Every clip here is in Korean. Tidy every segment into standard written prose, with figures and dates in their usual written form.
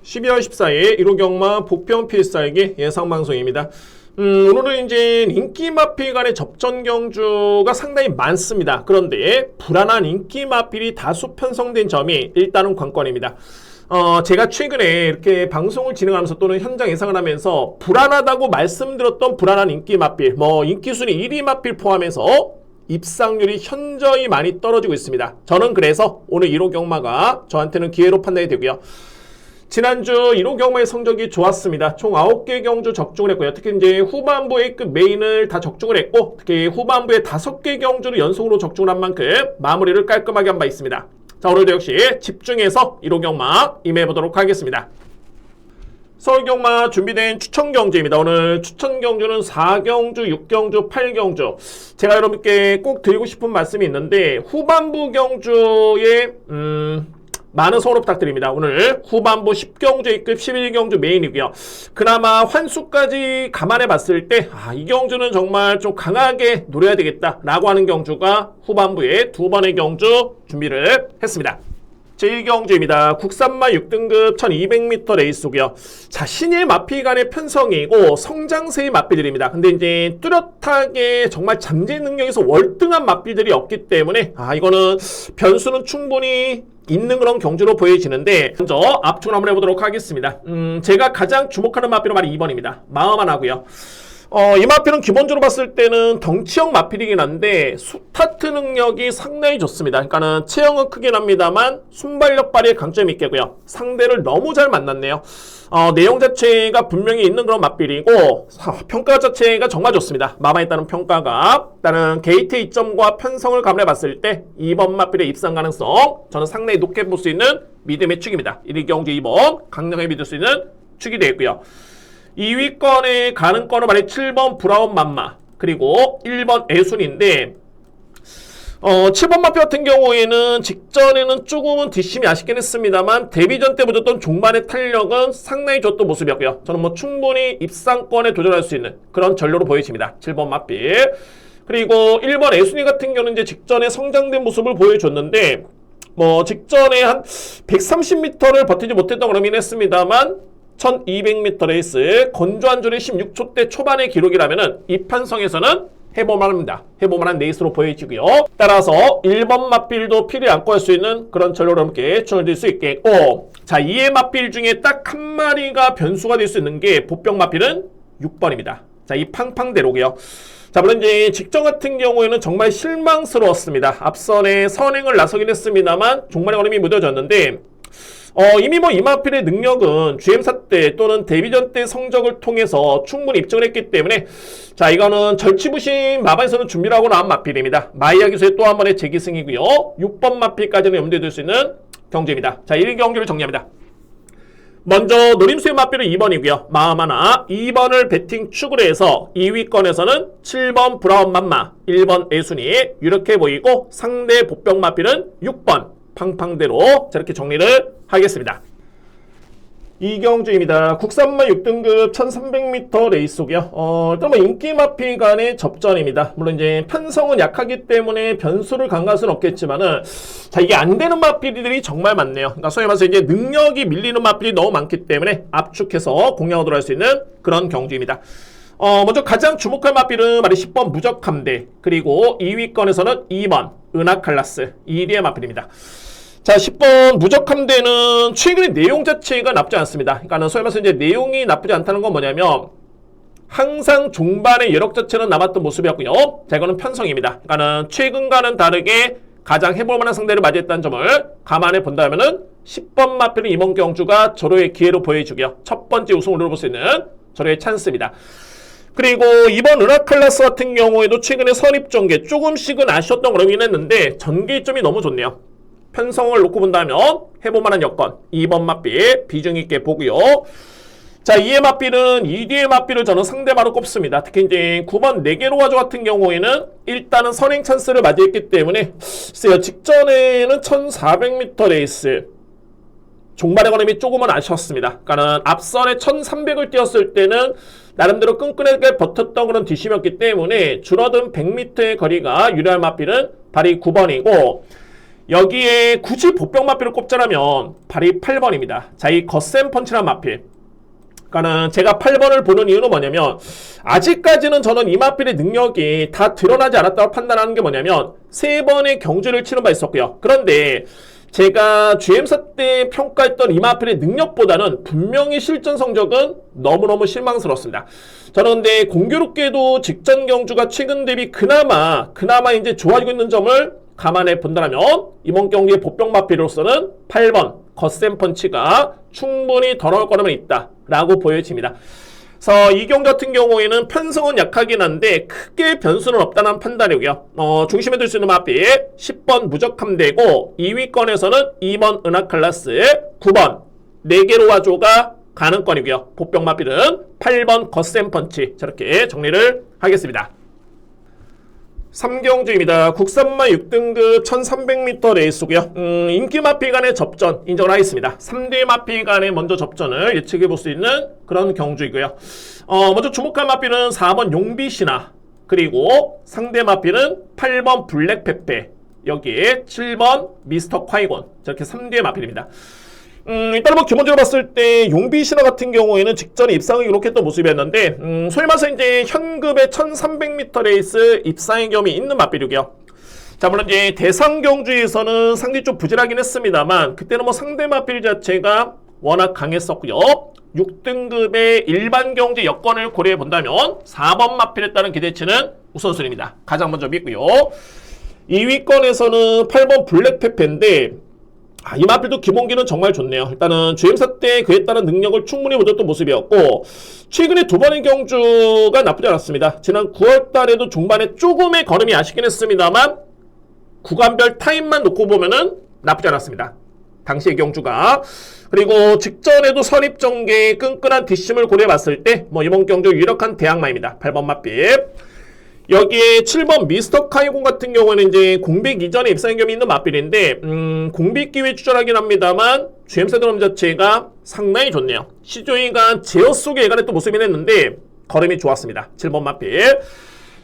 12월 14일 1호 경마 복평 필살기 예상방송입니다. 오늘은 이제 인기 마필 간의 접전 경주가 상당히 많습니다. 그런데 불안한 인기 마필이 다수 편성된 점이 일단은 관건입니다. 제가 최근에 이렇게 방송을 진행하면서 또는 현장 예상을 하면서 불안하다고 말씀드렸던 불안한 인기 마필, 인기 순위 1위 마필 포함해서 입상률이 현저히 많이 떨어지고 있습니다. 저는 그래서 오늘 1호 경마가 저한테는 기회로 판단이 되고요. 지난주 1호 경마의 성적이 좋았습니다. 총 9개 경주 적중을 했고요. 특히 이제 후반부 A급 메인을 다 적중을 했고, 특히 후반부에 5개 경주를 연속으로 적중을 한 만큼 마무리를 깔끔하게 한 바 있습니다. 자, 오늘도 역시 집중해서 1호 경마 임해보도록 하겠습니다. 서울 경마 준비된 추천 경주입니다. 오늘 추천 경주는 4경주, 6경주, 8경주. 제가 여러분께 꼭 드리고 싶은 말씀이 있는데, 후반부 경주에 많은 성원 부탁드립니다. 오늘 후반부 10경주 A급 11경주 메인이고요. 그나마 환수까지 감안해 봤을 때 이 경주는 정말 좀 강하게 노려야 되겠다라고 하는 경주가 후반부에 2번의 경주 준비를 했습니다. 제1경주입니다. 국산마 6등급 1200m 레이스고요. 자, 신일 마필 간의 편성이고 성장세의 마필들입니다. 근데 이제 뚜렷하게 정말 잠재 능력에서 월등한 마필들이 없기 때문에 이거는 변수는 충분히 있는 그런 경주로 보여지는데, 먼저 압축을 한번 해보도록 하겠습니다. 제가 가장 주목하는 마필은 바로 2번입니다. 마음만 하고요. 이 마필은 기본적으로 봤을 때는 덩치형 마필이긴 한데 스타트 능력이 상당히 좋습니다. 그러니까는 체형은 크긴 합니다만 순발력 발휘의 강점이 있겠고요. 상대를 너무 잘 만났네요. 내용 자체가 분명히 있는 그런 마필이고, 평가 자체가 정말 좋습니다. 마마에 따른 평가가 일단은 게이트 이점과 편성을 감안해 봤을 때 2번 마필의 입상 가능성 저는 상당히 높게 볼 수 있는 믿음의 축입니다. 1위 경주 2번 강력하게 믿을 수 있는 축이 되겠고요. 2위권의 가능권은 말이 7번 브라운 맘마, 그리고 1번 애순인데 7번 마필 같은 경우에는 직전에는 조금은 뒷심이 아쉽긴 했습니다만 데뷔전 때 보여줬던 종반의 탄력은 상당히 좋았던 모습이었고요. 저는 충분히 입상권에 도전할 수 있는 그런 전료로 보여집니다. 7번 마필. 그리고 1번 애순이 같은 경우는 이제 직전에 성장된 모습을 보여줬는데 직전에 한 130m를 버티지 못했던 그러긴 했습니다만 1200m 레이스 건조한 줄의 16초대 초반의 기록이라면은 이 편성에서는 해볼만합니다. 해볼만한 레이스로 보여지고요. 따라서 1번 마필도 필을 안고 할 수 있는 그런 전료로 함께 추천드릴 수 있겠고, 자, 2의 마필 중에 딱 한 마리가 변수가 될 수 있는 게 보병 마필은 6번입니다. 자, 이 팡팡대로고요. 자, 물론 이제 직전 같은 경우에는 정말 실망스러웠습니다. 앞선에 선행을 나서긴 했습니다만 종말의 걸음이 무뎌졌는데, 이미 이 마필의 능력은 GM사 때 또는 데뷔전 때 성적을 통해서 충분히 입증을 했기 때문에, 자, 이거는 절치부심 마반에서는 준비를 하고 나온 마필입니다. 마이야 기수의 또 한 번의 재기승이고요. 6번 마필까지는 염두에 둘 수 있는 경주입니다. 자, 1위 경주를 정리합니다. 먼저 노림수의 마필은 2번이고요. 마음 하나 2번을 배팅 축으로 해서 2위권에서는 7번 브라운 맘마, 1번 애순이 이렇게 보이고, 상대 보병 마필은 6번 팡팡대로 저렇게 정리를 하겠습니다. 이경주입니다. 국산마 6등급 1300m 레이스고요. 일단 인기 마필 간의 접전입니다. 물론 이제 편성은 약하기 때문에 변수를 강조할 수는 없겠지만은, 자, 이게 안 되는 마필들이 정말 많네요. 그러니까 소위 말해서 이제 능력이 밀리는 마필이 너무 많기 때문에 압축해서 공략하도록 할 수 있는 그런 경주입니다. 먼저 가장 주목할 마필은 말이 10번 무적함대, 그리고 2위권에서는 2번 은하칼라스, 1위의 마필입니다. 자, 10번 무적함대는 최근에 내용 자체가 나쁘지 않습니다. 그러니까 소위 말해서 이제 내용이 나쁘지 않다는 건 뭐냐면 항상 종반의 여력 자체는 남았던 모습이었고요. 자, 이거는 편성입니다. 그러니까 최근과는 다르게 가장 해볼 만한 상대를 맞이했다는 점을 감안해 본다면은 10번 마필은 이번 경주가 절호의 기회로 보여주고요. 첫 번째 우승을 노려볼 수 있는 절호의 찬스입니다. 그리고 이번 은하칼라스 같은 경우에도 최근에 선입 전개 조금씩은 아쉬웠던 그러긴 했는데 전개점이 너무 좋네요. 편성을 놓고 본다면 해볼만한 여건 2번 마필 비중 있게 보고요. 자, 2의 마필은 2뒤의 마필을 저는 상대마로 꼽습니다. 특히 이제 9번 4개로 가져 같은 경우에는 일단은 선행 찬스를 맞이했기 때문에, 글쎄요, 직전에는 1400m 레이스 종반의 걸음이 조금은 아쉬웠습니다. 그러니까 앞선에 1300을 뛰었을 때는 나름대로 끈끈하게 버텼던 그런 뒷심이었기 때문에 줄어든 100m의 거리가 유리한 마필은 발이 9번이고, 여기에 굳이 보병 마필을 꼽자라면 발이 8번입니다. 자, 이 거센 펀치란 마필. 그러니까는 제가 8번을 보는 이유는 뭐냐면 아직까지는 저는 이 마필의 능력이 다 드러나지 않았다고 판단하는 게 뭐냐면 3번의 경주를 치른 바 있었고요. 그런데 제가 GM사 때 평가했던 이 마필의 능력보다는 분명히 실전 성적은 너무너무 실망스럽습니다. 저는 근데 공교롭게도 직전 경주가 최근 대비 그나마 이제 좋아지고 있는 점을 감안해 본다면 이번 경기의 보병 마필로서는 8번 거센 펀치가 충분히 더 나올 거라면 있다라고 보여집니다. 그래서 이 경기 같은 경우에는 편성은 약하긴 한데 크게 변수는 없다는 판단이고요. 중심에 둘 수 있는 마필 10번 무적함대고 2위권에서는 2번 은하클라스, 9번 4개로 와줘가 가능권이고요. 보병 마필은 8번 거센 펀치. 저렇게 정리를 하겠습니다. 3경주입니다. 국산마 6등급 1300m 레이스고요. 인기 마필 간의 접전 인정을 하겠습니다. 3대 마필 간의 먼저 접전을 예측해 볼 수 있는 그런 경주이고요. 먼저 주목할 마필은 4번 용비시나, 그리고 상대 마필은 8번 블랙페페, 여기에 7번 미스터 콰이곤. 저렇게 3대 마필입니다. 일단 뭐 기본적으로 봤을 때 용비시나 같은 경우에는 직전에 입상을 기록했던 모습이었는데 소위 말해서 이제 현급의 1300m 레이스 입상의 경험이 있는 마필이고요. 자, 물론 이제 대상 경주에서는 상당히 좀 부진하긴 했습니다만 그때는 뭐 상대 마필 자체가 워낙 강했었고요. 6등급의 일반 경주 여건을 고려해 본다면 4번 마필에 따른 기대치는 우선순위입니다. 가장 먼저 믿고요. 2위권에서는 8번 블랙페페인데 이 마필도 기본기는 정말 좋네요. 일단은 GM사 때 그에 따른 능력을 충분히 보여줬던 모습이었고 최근에 두 번의 경주가 나쁘지 않았습니다. 지난 9월 달에도 중반에 조금의 걸음이 아쉽긴 했습니다만 구간별 타임만 놓고 보면은 나쁘지 않았습니다. 당시의 경주가. 그리고 직전에도 선입전개의 끈끈한 뒷심을 고려해봤을 때 뭐 이번 경주 유력한 대항마입니다. 8번 마필. 여기에 7번 미스터 카이곤 같은 경우에는 이제 공백 이전에 입상의 경험이 있는 마필인데 공백 기회에 추천하긴 합니다만 GM사 드럼 자체가 상당히 좋네요. 시조이가 제어 속에 예간했던 모습이 했는데 걸음이 좋았습니다. 7번 마필.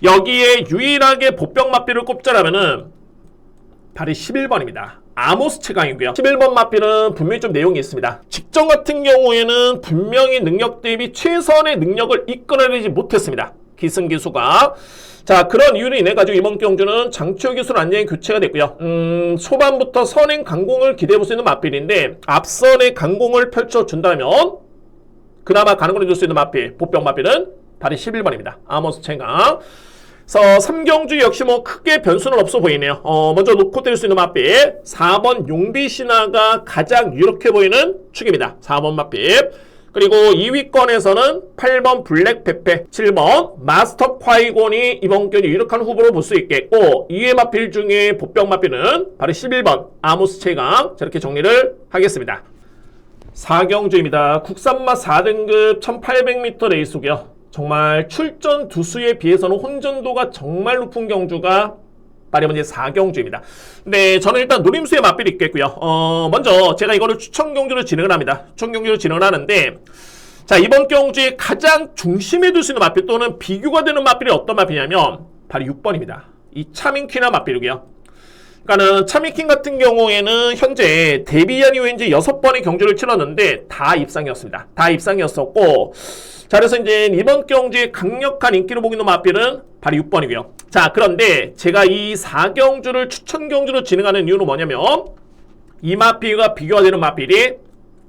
여기에 유일하게 보병 마필을 꼽자라면은 발이 11번입니다. 아모스 최강이고요. 11번 마필은 분명히 좀 내용이 있습니다. 직전 같은 경우에는 분명히 능력 대비 최선의 능력을 이끌어내지 못했습니다. 기승기수가. 자, 그런 이유로 인해 가지고 이번 경주는 장치호 기술 안정이 교체가 됐고요. 초반부터 선행 강공을 기대해 볼 수 있는 마필인데 앞선의 강공을 펼쳐준다면 그나마 가능을 해줄 수 있는 마필, 보병 마필은 발이 11번입니다. 아모스 최강. 그래서 3경주 역시 뭐 크게 변수는 없어 보이네요. 먼저 놓고 때릴 수 있는 마필 4번 용비시나가 가장 유력해 보이는 축입니다. 4번 마필. 그리고 2위권에서는 8번 블랙페페, 7번 마스터 콰이곤이 이번 경기 유력한 후보로 볼 수 있겠고 2회 마필 중에 보병 마필은 바로 11번 아모스 최강. 저렇게 정리를 하겠습니다. 4경주입니다. 국산마 4등급 1800m 레이스고요. 정말 출전 두수에 비해서는 혼전도가 정말 높은 경주가 바로 이제 4경주입니다. 네, 저는 일단 노림수의 맛빌이 있겠고요. 먼저 제가 이거를 추천 경주로 진행을 합니다. 추천 경주로 진행을 하는데 자, 이번 경주에 가장 중심에 둘 수 있는 맛빌 또는 비교가 되는 맛빌이 어떤 맛빌이냐면 바로 6번입니다. 이 차밍퀸의 맛빌이고요. 그러니까는 차밍퀸 같은 경우에는 현재 데뷔한 이후에 이제 6번의 경주를 치렀는데 다 입상이었습니다. 다 입상이었었고 자, 그래서 이제 이번 경주에 강력한 인기를 보고 있는 마필은 바로 6번이고요. 자, 그런데 제가 이 4경주를 추천 경주로 진행하는 이유는 뭐냐면 이 마필과 비교가 되는 마필이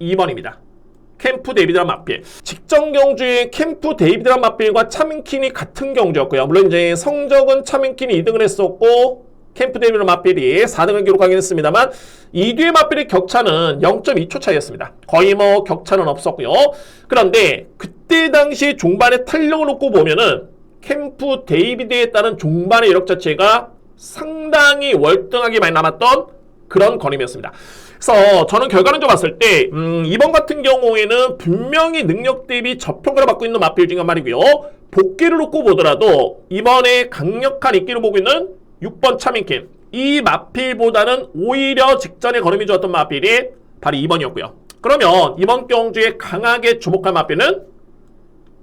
2번입니다. 캠프 데이비드란 마필. 직전 경주에 캠프 데이비드란 마필과 차밍킨이 같은 경주였고요. 물론 이제 성적은 차밍킨이 2등을 했었고 캠프 데이비드 마필이 4등을 기록하긴 했습니다만 이 뒤의 마필의 격차는 0.2초 차이였습니다. 거의 뭐 격차는 없었고요. 그런데 그때 당시 종반의 탄력을 놓고 보면은 캠프 데이비드에 따른 종반의 이력 자체가 상당히 월등하게 많이 남았던 그런 걸음이었습니다. 그래서 저는 결과론적으로 봤을 때 이번 같은 경우에는 분명히 능력 대비 저평가를 받고 있는 마필 중에 한 말이고요. 복귀를 놓고 보더라도 이번에 강력한 인기를 보고 있는 6번 차밍킨. 이 마필보다는 오히려 직전에 걸음이 좋았던 마필이 바로 2번이었고요. 그러면 이번 경주에 강하게 주목할 마필은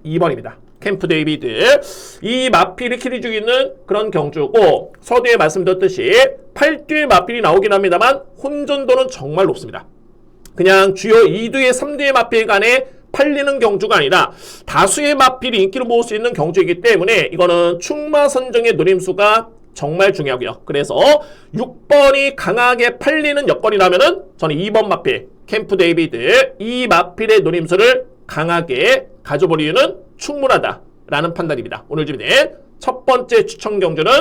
2번입니다. 캠프 데이비드. 이 마필이 키를 주고 있는 그런 경주고 서두에 말씀드렸듯이 8뒤의 마필이 나오긴 합니다만 혼전도는 정말 높습니다. 그냥 주요 2뒤의 3뒤의 마필 간에 팔리는 경주가 아니라 다수의 마필이 인기를 모을 수 있는 경주이기 때문에 이거는 충마 선정의 노림수가 정말 중요하고요. 그래서 6번이 강하게 팔리는 여건이라면은 저는 2번 마필 캠프 데이비드 이 마필의 노림수를 강하게 가져볼 이유는 충분하다라는 판단입니다. 오늘 준비된 첫 번째 추천 경주는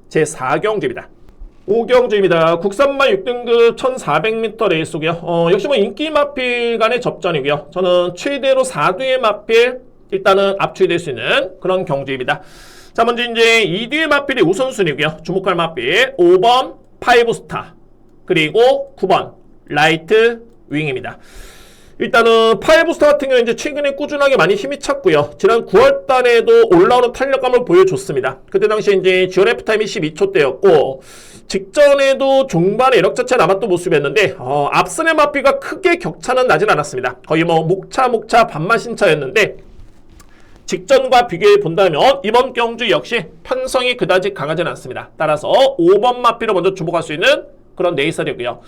제4경주입니다. 5경주입니다. 국산마 6등급 1400m 레이스고요. 역시 뭐 인기 마필 간의 접전이고요. 저는 최대로 4뒤의 마필 일단은 압축될 수 있는 그런 경주입니다. 자, 먼저 이제 2뒤의 마필이 우선순위고요. 주목할 마필 5번 파이브스타 그리고 9번 라이트 윙입니다. 일단은 파이브스타 같은 경우는 이제 최근에 꾸준하게 많이 힘이 찼고요. 지난 9월 달에도 올라오는 탄력감을 보여줬습니다. 그때 당시에 이제 GRF 타임이 12초대였고 직전에도 종반에 이력 자체가 남았던 모습이었는데 앞선의 마필과 크게 격차는 나진 않았습니다. 거의 뭐 목차 반만 신차였는데 직전과 비교해 본다면 이번 경주 역시 편성이 그다지 강하지는 않습니다. 따라서 5번 마필을 먼저 주목할 수 있는 그런 네이서리고요.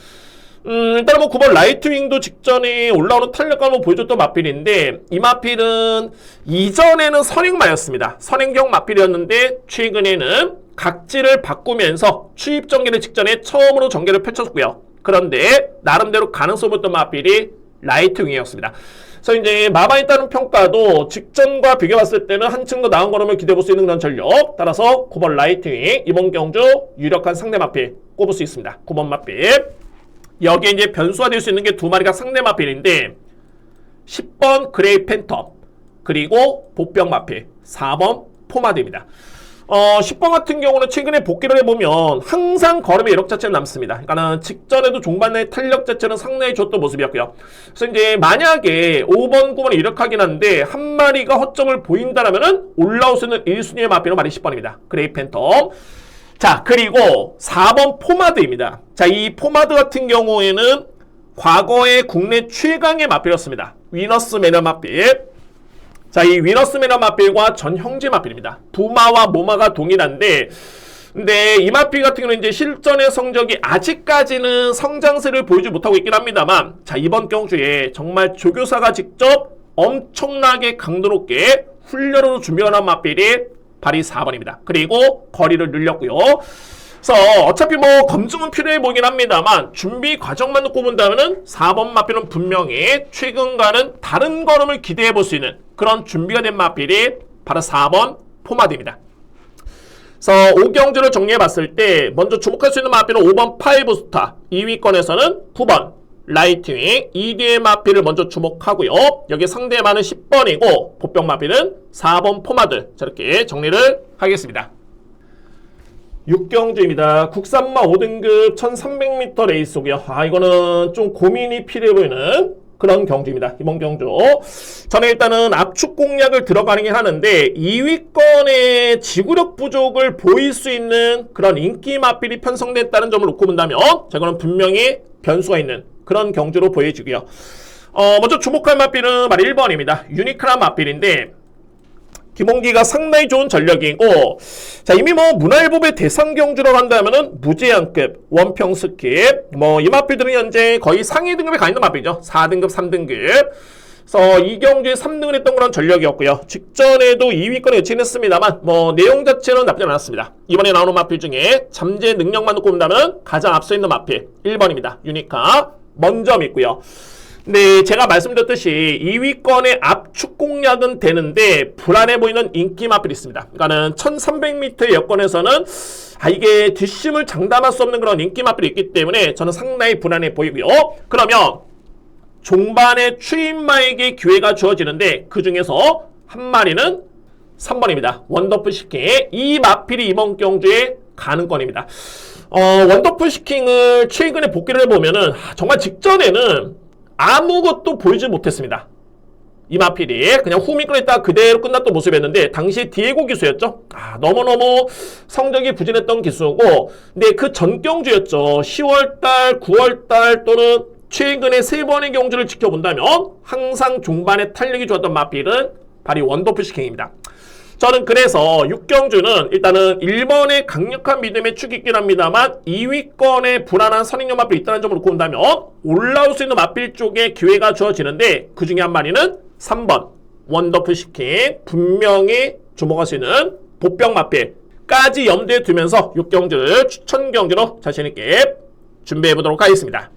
일단 뭐 9번 라이트윙도 직전에 올라오는 탄력감을 보여줬던 마필인데 이 마필은 이전에는 선행마였습니다. 선행형 마필이었는데 최근에는 각지를 바꾸면서 추입 전개를 직전에 처음으로 전개를 펼쳤고요. 그런데 나름대로 가능성을 뒀던 마필이 라이트윙이었습니다. 그래서 이제 마방에 따른 평가도 직전과 비교해봤을 때는 한층 더 나은 걸음을 기대해볼 수 있는 그런 전력. 따라서 9번 라이트윙 이번 경주 유력한 상대 마필 꼽을 수 있습니다. 9번 마필. 여기에 이제 변수가 될 수 있는 게 두 마리가 상대 마필인데 10번 그레이 팬텀 그리고 보병 마필 4번 포마드입니다. 10번 같은 경우는 최근에 복귀를 해보면 항상 걸음의 이력 자체는 남습니다. 그러니까 직전에도 종반의 탄력 자체는 상당히 좋았던 모습이었고요. 그래서 이제 만약에 5번, 9번이 이력하긴 한데 한 마리가 허점을 보인다라면은 올라올 수 있는 1순위의 마필은 마리 10번입니다. 그레이 팬텀. 자, 그리고 4번 포마드입니다. 자, 이 포마드 같은 경우에는 과거의 국내 최강의 마필이었습니다. 위너스 매너 마필. 자, 이 위너스 매너 마필과 전 형제 마필입니다. 부마와 모마가 동일한데, 근데 이 마필 같은 경우는 이제 실전의 성적이 아직까지는 성장세를 보이지 못하고 있긴 합니다만, 자, 이번 경주에 정말 조교사가 직접 엄청나게 강도 높게 훈련으로 준비한 마필이 발이 4번입니다. 그리고 거리를 늘렸고요. 그래서 어차피 뭐 검증은 필요해 보이긴 합니다만 준비 과정만 놓고 본다면은 4번 마필은 분명히 최근과는 다른 걸음을 기대해 볼 수 있는 그런 준비가 된 마필이 바로 4번 포마드입니다. 그래서 5경주를 정리해 봤을 때 먼저 주목할 수 있는 마필은 5번 파이브스타, 2위권에서는 9번 라이트윙, 2뒤의 마필을 먼저 주목하고요. 여기 상대만은 10번이고 보병 마필은 4번 포마드. 저렇게 정리를 하겠습니다. 6경주입니다. 국산마 5등급 1300m 레이스고요. 이거는 좀 고민이 필요해 보이는 그런 경주입니다. 이번 경주. 저는 일단은 압축 공략을 들어가긴 하는데 2위권의 지구력 부족을 보일 수 있는 그런 인기 마필이 편성됐다는 점을 놓고 본다면 저거는 분명히 변수가 있는 그런 경주로 보여지고요. 먼저 주목할 마필은 바로 1번입니다. 유니크한 마필인데 김홍기가 상당히 좋은 전력이고 자 이미 뭐 문화일보의 대상 경주라고 한다면은 무제한급, 원평 스킵 뭐 이 마필들은 현재 거의 상위 등급에 가 있는 마필이죠. 4등급, 3등급. 그래서 이 경주에 3등을 했던 그런 전력이었고요. 직전에도 2위권에 위치했습니다만 뭐 내용 자체는 나쁘지 않았습니다. 이번에 나오는 마필 중에 잠재 능력만 놓고 본다면 가장 앞서 있는 마필 1번입니다. 유니카 먼저 믿고요. 네, 제가 말씀드렸듯이 2위권의 압축 공략은 되는데 불안해 보이는 인기 마필이 있습니다. 그러니까는 1300m의 여건에서는 이게 뒷심을 장담할 수 없는 그런 인기 마필이 있기 때문에 저는 상당히 불안해 보이고요. 그러면 종반의 추임마에게 기회가 주어지는데 그 중에서 한 마리는 3번입니다. 원더풀 시킹. 이 마필이 이번 경주에 가는 건입니다. 원더풀 시킹을 최근에 복귀를 해보면은 정말 직전에는 아무것도 보이지 못했습니다. 이 마필이 그냥 후미끌어 있다가 그대로 끝났던 모습이었는데 당시 디에고 기수였죠. 너무너무 성적이 부진했던 기수고 근데 그 전 경주였죠. 10월달, 9월달 또는 최근에 3번의 경주를 지켜본다면 항상 종반에 탄력이 좋았던 마필은 바로 원더풀 시킹입니다. 저는 그래서 6경주는 일단은 1번의 강력한 믿음의 축이 있긴 합니다만 2위권의 불안한 선행력 마필이 있다는 점을 놓고 본다면 올라올 수 있는 마필 쪽에 기회가 주어지는데 그 중에 한 마리는 3번 원더풀 시킹, 분명히 주목할 수 있는 보병 마필까지 염두에 두면서 6경주 추천 경주로 자신있게 준비해보도록 하겠습니다.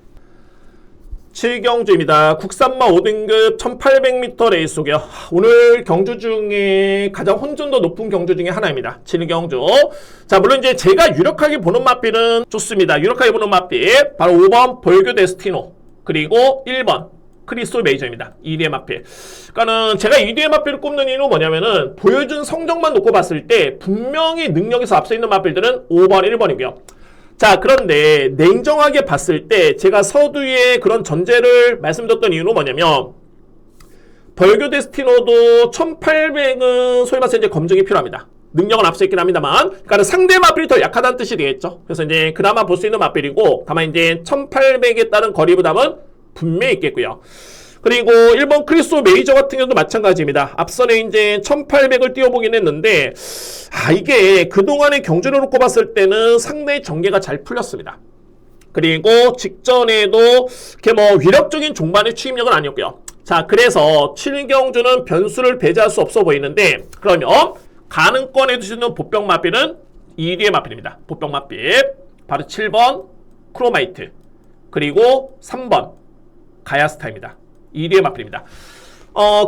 7경주입니다. 국산마 5등급 1800m 레이스고요. 오늘 경주 중에 가장 혼전도 높은 경주 중에 하나입니다. 7경주. 자, 물론 이제 제가 유력하게 보는 마필은 좋습니다. 유력하게 보는 마필 바로 5번 벌교 데스티노 그리고 1번 크리스톨 메이저입니다. 2뒤의 마필. 그러니까는 제가 2뒤의 마필을 꼽는 이유는 뭐냐면은 보여준 성적만 놓고 봤을 때 분명히 능력에서 앞서 있는 마필들은 5번, 1번이고요. 자, 그런데 냉정하게 봤을 때 제가 서두에 그런 전제를 말씀드렸던 이유는 뭐냐면 벌교 데스티노도 1800은 소위 말해서 이제 검증이 필요합니다. 능력은 앞서 있긴 합니다만 그러니까 상대 마필이 더 약하다는 뜻이 되겠죠. 그래서 이제 그나마 볼 수 있는 마필이고 다만 이제 1800에 따른 거리 부담은 분명히 있겠고요. 그리고 1번 크리스토 메이저 같은 경우도 마찬가지입니다. 앞선에 이제 1800을 띄워보긴 했는데 이게 그동안의 경주를 놓고 봤을 때는 상당히 전개가 잘 풀렸습니다. 그리고 직전에도 이렇게 뭐 위력적인 종반의 추임력은 아니었고요. 자, 그래서 7경주는 변수를 배제할 수 없어 보이는데 그러면 가능권에 두시는 보병 마필은 2뒤의 마필입니다. 보병 마필 바로 7번 크로마이트 그리고 3번 가야스타입니다. 2뒤의 마필입니다.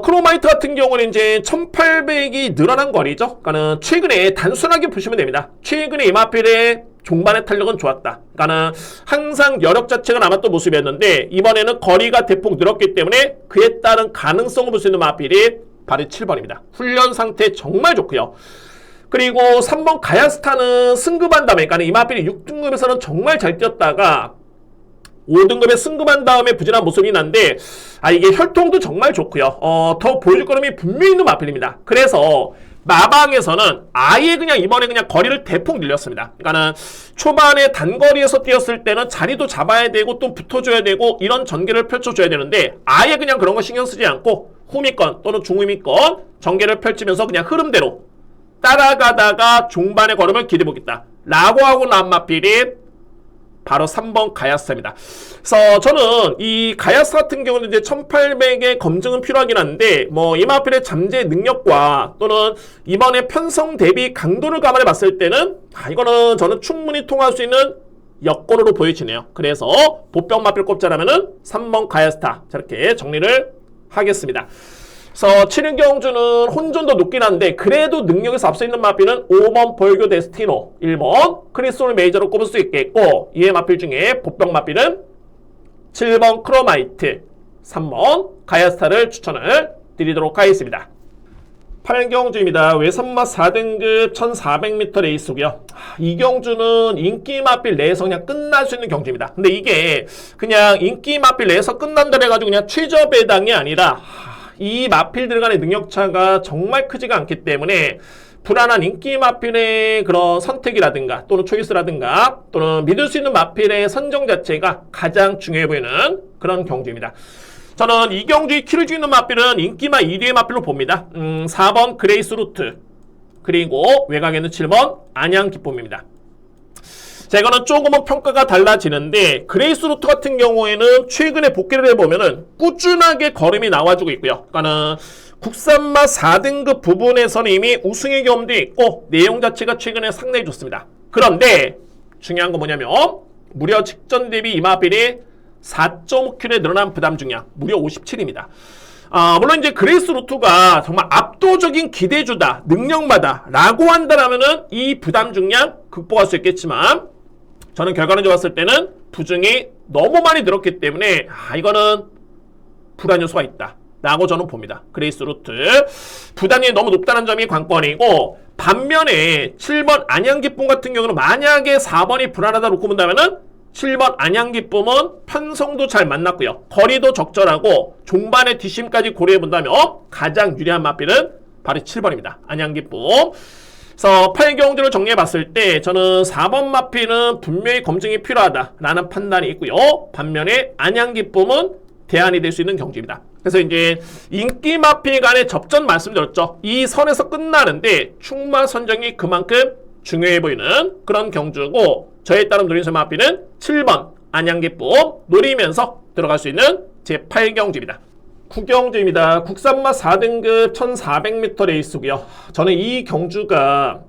크로마이트 같은 경우는 이제 1800이 늘어난 거리죠. 그러니까는 최근에 단순하게 보시면 됩니다. 최근에 이 마필의 종반의 탄력은 좋았다. 그러니까는 항상 여력 자체가 남았던 모습이었는데 이번에는 거리가 대폭 늘었기 때문에 그에 따른 가능성을 볼 수 있는 마필이 바로 7번입니다. 훈련 상태 정말 좋고요. 그리고 3번 가야스타는 승급한 다음에 그러니까 이 마필이 6등급에서는 정말 잘 뛰었다가 5등급에 승급한 다음에 부진한 모습이 난데 이게 혈통도 정말 좋고요. 더 보여줄 거름이 분명히 있는 마필입니다. 그래서 마방에서는 아예 그냥 이번에 그냥 거리를 대폭 늘렸습니다. 그러니까는 초반에 단거리에서 뛰었을 때는 자리도 잡아야 되고 또 붙어줘야 되고 이런 전개를 펼쳐줘야 되는데 아예 그냥 그런 거 신경 쓰지 않고 후미권 또는 중후미권 전개를 펼치면서 그냥 흐름대로 따라가다가 종반의 걸음을 기대보겠다 라고 하고 난 마필이 바로 3번 가야스타입니다. 그래서 저는 이 가야스타 같은 경우는 이제 1800의 검증은 필요하긴 한데 뭐 이 마필의 잠재 능력과 또는 이번에 편성 대비 강도를 감안해 봤을 때는 이거는 저는 충분히 통할 수 있는 여건으로 보여지네요. 그래서 보병 마필 꼽자라면은 3번 가야스타 저렇게 정리를 하겠습니다. 그래서 7경주는 혼전도 높긴 한데 그래도 능력에서 앞서 있는 마필은 5번 벌교 데스티노, 1번 크리스톨 메이저로 꼽을 수 있겠고 이의 마필 중에 보병 마필은 7번 크로마이트, 3번 가야스타를 추천을 드리도록 하겠습니다. 8경주입니다. 외선마 4등급 1400m 레이스고요. 이 경주는 인기 마필 내에서 그냥 끝날 수 있는 경주입니다. 근데 이게 그냥 인기 마필 내에서 끝난다 해가지고 그냥 최저 배당이 아니라 이 마필들 간의 능력차가 정말 크지가 않기 때문에 불안한 인기 마필의 그런 선택이라든가 또는 초이스라든가 또는 믿을 수 있는 마필의 선정 자체가 가장 중요해 보이는 그런 경주입니다. 저는 이 경주의 키를 주는 마필은 인기마 2뒤의 마필로 봅니다. 4번 그레이스 루트 그리고 외곽에는 7번 안양 기쁨입니다. 자, 이거는 조금은 평가가 달라지는데 그레이스 루트 같은 경우에는 최근에 복귀를 해보면은 꾸준하게 걸음이 나와주고 있고요. 그러니까는 국산마 4등급 부분에서는 이미 우승의 경험도 있고 내용 자체가 최근에 상당히 좋습니다. 그런데 중요한 건 뭐냐면 무려 직전 대비 이 마필이 4.5kg에 늘어난 부담 중량 무려 57입니다. 물론 이제 그레이스 루트가 정말 압도적인 기대주다, 능력마다 라고 한다라면은 이 부담 중량 극복할 수 있겠지만 저는 결과론적으로 봤을 때는 부중이 너무 많이 늘었기 때문에 이거는 불안 요소가 있다 라고 저는 봅니다. 그레이스 루트 부담이 너무 높다는 점이 관건이고 반면에 7번 안양기쁨 같은 경우는 만약에 4번이 불안하다 놓고 본다면은 7번 안양기쁨은 편성도 잘 만났고요. 거리도 적절하고 종반의 뒷심까지 고려해본다면 가장 유리한 마필은 바로 7번입니다. 안양기쁨. 그래서 8경주를 정리해봤을 때 저는 4번 마필은 분명히 검증이 필요하다라는 판단이 있고요. 반면에 안양기쁨은 대안이 될 수 있는 경주입니다. 그래서 이제 인기 마필 간의 접전 말씀드렸죠. 이 선에서 끝나는데 충마 선정이 그만큼 중요해 보이는 그런 경주고, 저에 따른 노린수 마필은 7번 안양기쁨 노리면서 들어갈 수 있는 제8경주입니다. 9경주입니다. 국산마 4등급 1400m 레이스고요. 저는 이 경주가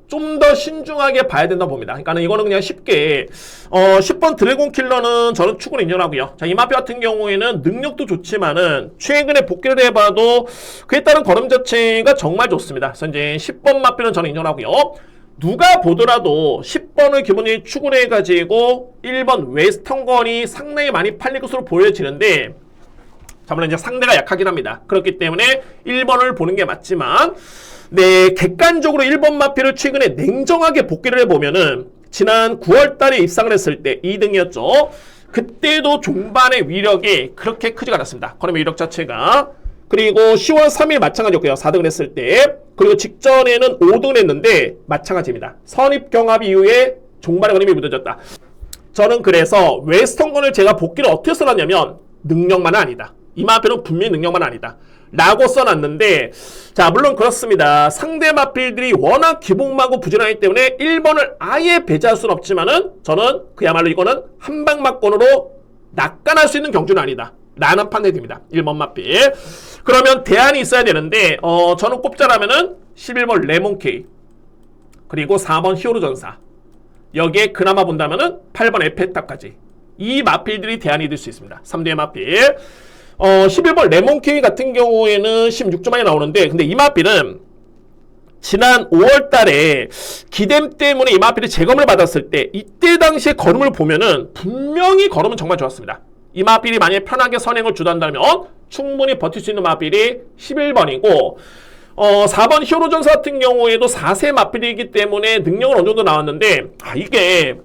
좀 더 신중하게 봐야 된다고 봅니다. 그러니까 이거는 그냥 쉽게 10번 드래곤 킬러는 저는 축구를 인정하고요. 자, 이 마필 같은 경우에는 능력도 좋지만은 최근에 복귀를 해봐도 그에 따른 걸음 자체가 정말 좋습니다. 그래서 이제 10번 마필은 저는 인정하고요. 누가 보더라도 10번을 기본적으로 추구를 해가지고 1번 웨스턴건이 상당히 많이 팔릴 것으로 보여지는데, 자, 물론 이제 상대가 약하긴 합니다. 그렇기 때문에 1번을 보는 게 맞지만, 네, 객관적으로 1번 마필을 최근에 냉정하게 복귀를 해보면은 지난 9월 달에 입상을 했을 때 2등이었죠. 그때도 종반의 위력이 그렇게 크지가 않았습니다. 걸음의 위력 자체가. 그리고 10월 3일 마찬가지였고요. 4등을 했을 때. 그리고 직전에는 5등을 했는데 마찬가지입니다. 선입 경합 이후에 종반의 걸음이 무뎌졌다. 저는 그래서 웨스턴건을 제가 복귀를 어떻게 써놨냐면 능력만은 아니다. 이 마필은 분명히 능력만은 아니다 라고 써놨는데, 자, 물론 그렇습니다. 상대 마필들이 워낙 기복마고 부진하기 때문에 1번을 아예 배제할 수는 없지만은 저는 그야말로 이거는 한방막권으로 낙관할 수 있는 경주는 아니다 라는 판단이 듭니다. 1번 마필. 그러면 대안이 있어야 되는데 저는 꼽자라면은 11번 레몬케이, 그리고 4번 히어로 전사, 여기에 그나마 본다면은 8번 에페탑까지, 이 마필들이 대안이 될 수 있습니다. 3대의 마필. 11번 레몬케이 같은 경우에는 16조만이 나오는데, 근데 이 마필은 지난 5월 달에 기댐 때문에 이 마필이 재검을 받았을 때 이때 당시에 걸음을 보면은 분명히 걸음은 정말 좋았습니다. 이 마필이 만약에 편하게 선행을 주도한다면 충분히 버틸 수 있는 마필이 11번이고, 4번 히어로 전사 같은 경우에도 4세 마필이기 때문에 능력은 어느 정도 나왔는데, 이게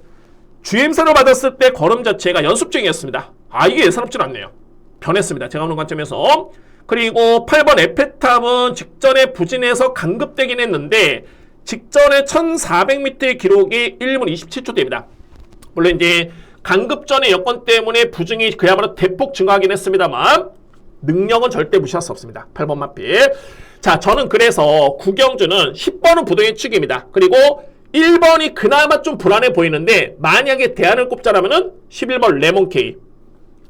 GM사를 받았을 때 걸음 자체가 연습 중이었습니다. 이게 예사롭진 않네요. 변했습니다. 제가 보는 관점에서. 그리고 8번 에페탑은 직전에 부진해서 강급되긴 했는데 직전에 1400m의 기록이 1분 27초대입니다. 물론 이제 강급전의 여건 때문에 부중이 그야말로 대폭 증가하긴 했습니다만 능력은 절대 무시할 수 없습니다. 8번 마필. 자, 저는 그래서 구경주는 10번은 부동의 축입니다. 그리고 1번이 그나마 좀 불안해 보이는데, 만약에 대안을 꼽자라면은 11번 레몬케이,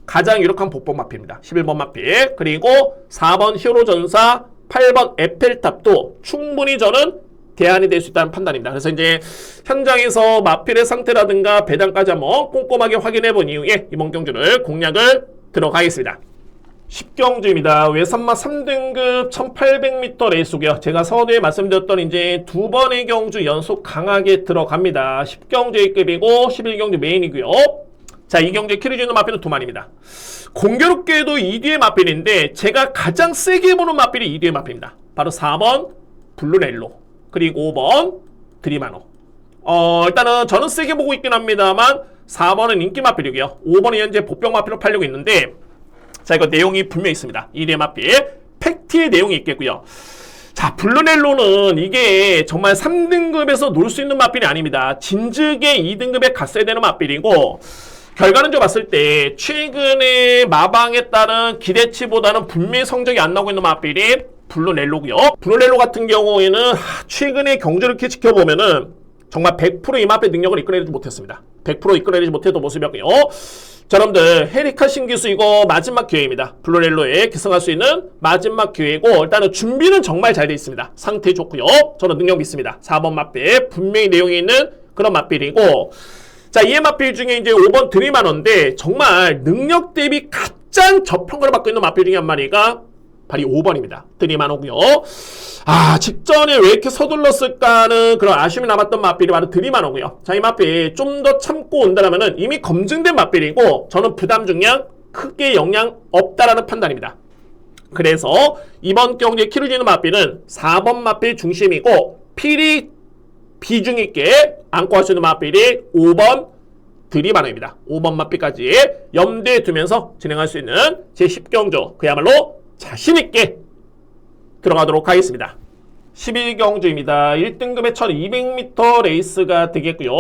가장 유력한 복권 마필입니다. 11번 마필. 그리고 4번 히어로 전사, 8번 에펠탑도 충분히 저는 대안이 될 수 있다는 판단입니다. 그래서 이제 현장에서 마필의 상태라든가 배당까지 한번 꼼꼼하게 확인해 본 이후에 이번 경주를 공략을 들어가겠습니다. 10경주입니다. 외산마 3등급 1800m 레이스고요. 제가 서두에 말씀드렸던 이제 두 번의 경주 연속 강하게 들어갑니다. 10경주의 급이고 11경주 메인이고요. 자, 이 경주의 키를 주는 마필은 두 마리입니다. 공교롭게도 2뒤의 마필인데 제가 가장 세게 보는 마필이 2뒤의 마필입니다. 바로 4번 블루넬로, 그리고 5번 드리마노. 일단은 저는 세게 보고 있긴 합니다만 4번은 인기 마필이고요. 5번은 현재 복병 마필로 팔려고 있는데, 자, 이거 내용이 분명히 있습니다. 2뒤의 마필 팩트의 내용이 있겠고요. 자, 블루넬로는 이게 정말 3등급에서 놀 수 있는 마필이 아닙니다. 진즉에 2등급에 갔어야 되는 마필이고, 결과론적으로 봤을 때 최근에 마방에 따른 기대치보다는 분명히 성적이 안 나오고 있는 마필이 블루넬로고요. 블루넬로 같은 경우에는 최근에 경주를 이렇게 지켜보면은 정말 100% 이 마필 능력을 이끌어내지 못했습니다. 100% 이끌어내지 못했던 모습이었고요. 자, 여러분들 헤리카 신기수 이거 마지막 기회입니다. 블루넬로에 기승할 수 있는 마지막 기회고, 일단은 준비는 정말 잘 돼 있습니다. 상태 좋고요. 저는 능력 믿습니다. 4번 마필 분명히 내용이 있는 그런 마필이고, 자, 이 마필 중에 이제 5번 드리마노인데 정말 능력 대비 가장 저평가를 받고 있는 마필 중에 한 마리가 바로 5번입니다. 드리마노고요. 직전에 왜 이렇게 서둘렀을까 하는 그런 아쉬움이 남았던 마필이 바로 드리마노고요. 자, 이 마필 좀 더 참고 온다라면은 이미 검증된 마필이고 저는 부담 중량 크게 영향 없다라는 판단입니다. 그래서 이번 경기에 키를 주는 마필은 4번 마필 중심이고, 필이 비중 있게 안고 할 수 있는 마필이 5번 드리마노입니다. 5번 마필까지 염두에 두면서 진행할 수 있는 제10경주 그야말로 자신있게 들어가도록 하겠습니다. 11경주입니다. 1등급의 1200m 레이스가 되겠고요.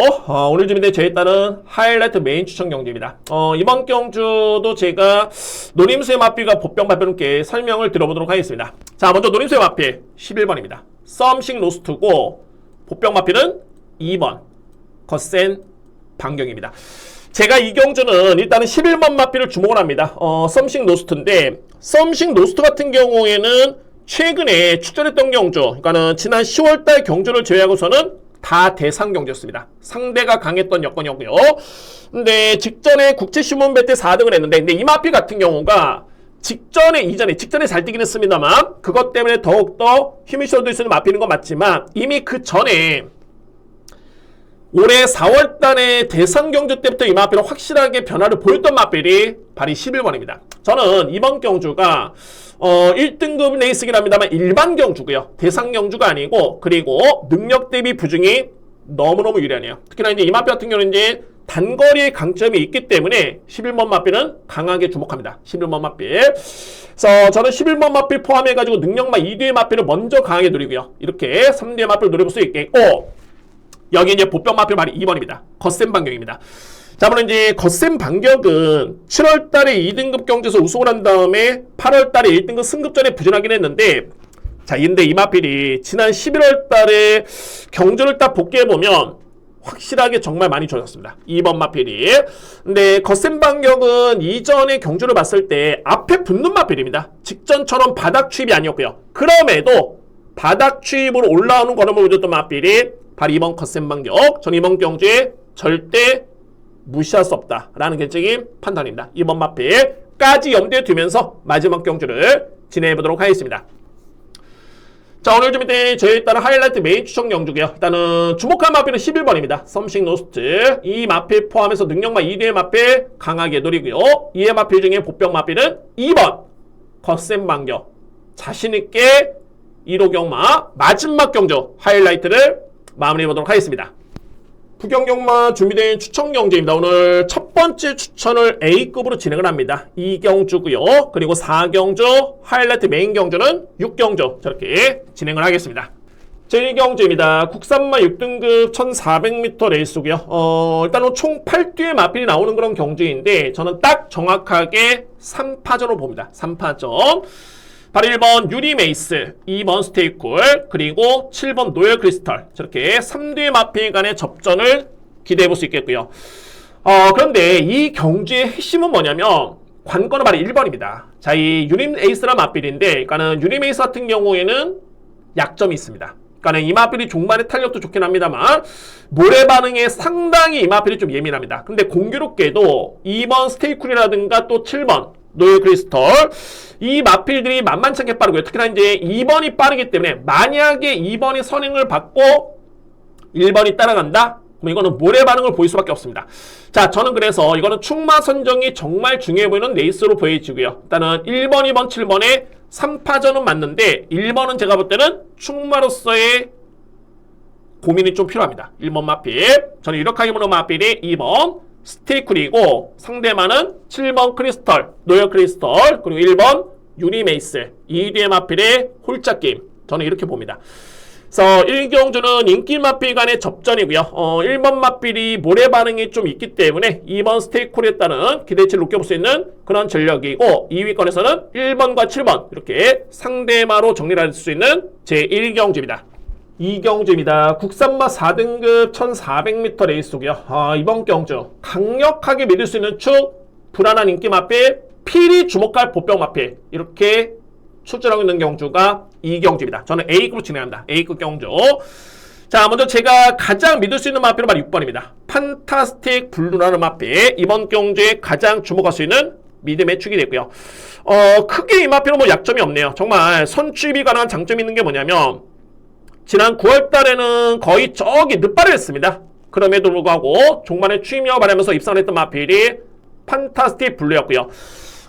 오늘 준비된 저에 따른 하이라이트 메인 추천 경주입니다. 이번 경주도 제가 노림수의 마필과 보병 마필과 함께 설명을 들어보도록 하겠습니다. 자, 먼저 노림수의 마필 11번입니다. 썸씽 로스트고 보병 마필은 2번 거센 반경입니다. 제가 이 경주는 일단은 11번 마필을 주목을 합니다. 썸씽 로스트인데 썸씽 로스트 같은 경우에는 최근에 출전했던 경주, 그러니까는 지난 10월달 경주를 제외하고서는 다 대상 경주였습니다. 상대가 강했던 여건이었고요. 근데 직전에 국제신문배 때 4등을 했는데, 근데 이 마필 같은 경우가 직전에 잘 뛰긴 했습니다만, 그것 때문에 더욱더 힘이 실어둘 수 있는 마필인 건 맞지만, 이미 그 전에 올해 4월달에 대상 경주 때부터 이 마필은 확실하게 변화를 보였던 마필이 바로 11번입니다. 저는 이번 경주가 1등급 레이스긴 합니다만 일반 경주고요. 대상 경주가 아니고, 그리고 능력 대비 부중이 너무너무 유리하네요. 특히나 이제 이 마필 같은 경우는 이제 단거리의 강점이 있기 때문에 11번 마필은 강하게 주목합니다. 11번 마필. 그래서 저는 11번 마필 포함해가지고 능력만 2뒤의 마필을 먼저 강하게 노리고요. 이렇게 3뒤의 마필을 노려볼 수 있겠고, 여기 이제 보병 마필 말이 2번입니다. 거센 반경입니다. 자, 물론 이제 거센 반격은 7월 달에 2등급 경주에서 우승을 한 다음에 8월 달에 1등급 승급전에 부진하긴 했는데, 자, 근데 이 마필이 지난 11월 달에 경주를 딱 복귀해보면 확실하게 정말 많이 좋아졌습니다. 2번 마필이. 근데 거센 반격은 이전에 경주를 봤을 때 앞에 붙는 마필입니다. 직전처럼 바닥 추입이 아니었고요. 그럼에도 바닥 추입으로 올라오는 걸음을 보여줬던 마필이 바로 2번 거센 반격. 전 이번 경주에 절대 무시할 수 없다라는 개적인 판단입니다. 2번 마필까지 염두에 두면서 마지막 경주를 진행해보도록 하겠습니다. 자, 오늘 준비된 저에 따른 하이라이트 메인 추천 경주고요. 일단은 주목할 마필은 11번입니다. 썸씽 로스트. 이 마필 포함해서 능력만 2뒤의 마필 강하게 노리고요. 2의 마필 중에 보병 마필은 2번 거센 반격. 자신있게 1호 경마 마지막 경주 하이라이트를 마무리해보도록 하겠습니다. 부경경마 준비된 추천 경주입니다. 오늘 첫 번째 추천을 A급으로 진행을 합니다. 2경주고요. 그리고 4경주, 하이라이트 메인 경주는 6경주 저렇게 진행을 하겠습니다. 제1경주입니다. 국산마 6등급 1400m 레이스고요. 일단은 총 8뒤의 마필이 나오는 그런 경주인데 저는 딱 정확하게 3파전으로 봅니다. 3파전. 바로 1번 유리메이스, 2번 스테이쿨, 그리고 7번 노열 크리스탈. 저렇게 3뒤의 마필 간의 접전을 기대해볼 수 있겠고요. 그런데 이 경주의 핵심은 뭐냐면 관건은 바로 1번입니다. 자, 이 유리메이스란 마필인데, 그러니까는 유리메이스 같은 경우에는 약점이 있습니다. 그러니까 이 마필이 종반의 탄력도 좋긴 합니다만 모래 반응에 상당히 이 마필이 좀 예민합니다. 근데 공교롭게도 2번 스테이쿨이라든가 또 7번 노열 크리스털 이 마필들이 만만찮게 빠르고요. 특히나 이제 2번이 빠르기 때문에 만약에 2번이 선행을 받고 1번이 따라간다? 그럼 이거는 모래 반응을 보일 수밖에 없습니다. 자, 저는 그래서 이거는 충마 선정이 정말 중요해 보이는 레이스로 보여지고요. 일단은 1번, 2번, 7번의 3파전은 맞는데 1번은 제가 볼 때는 충마로서의 고민이 좀 필요합니다. 1번 마필. 저는 이렇게 하게 보는 마필이 2번 스테이쿨이고 상대만은 7번 크리스털, 노열 크리스털, 그리고 1번 유니메이스. 2뒤의 마필의 홀짝 게임. 저는 이렇게 봅니다. 그래서 1경주는 인기 마필 간의 접전이고요. 1번 마필이 모래 반응이 좀 있기 때문에 2번 스테이쿨에 따른 기대치를 높게 볼 수 있는 그런 전력이고 2위권에서는 1번과 7번 이렇게 상대마로 정리를 할 수 있는 제1경주입니다. 2경주입니다. 국산마 4등급 1400m 레이스고요. 이번 경주 강력하게 믿을 수 있는 축, 불안한 인기 마필, 필히 주목할 보병 마필 이렇게 출전하고 있는 경주가 2경주입니다. 저는 A급으로 진행합니다. A급 경주. 자, 먼저 제가 가장 믿을 수 있는 마필은 바로 6번입니다. 판타스틱 블루라는 마필. 이번 경주에 가장 주목할 수 있는 믿음의 축이 됐고요. 크게 이 마필은 뭐 약점이 없네요. 정말 선취입이 가능한 장점이 있는 게 뭐냐면 지난 9월 달에는 거의 저기 늦발을 했습니다. 그럼에도 불구하고 종반에 추임력을 발휘하면서 입상을 했던 마필이 판타스틱 블루였고요.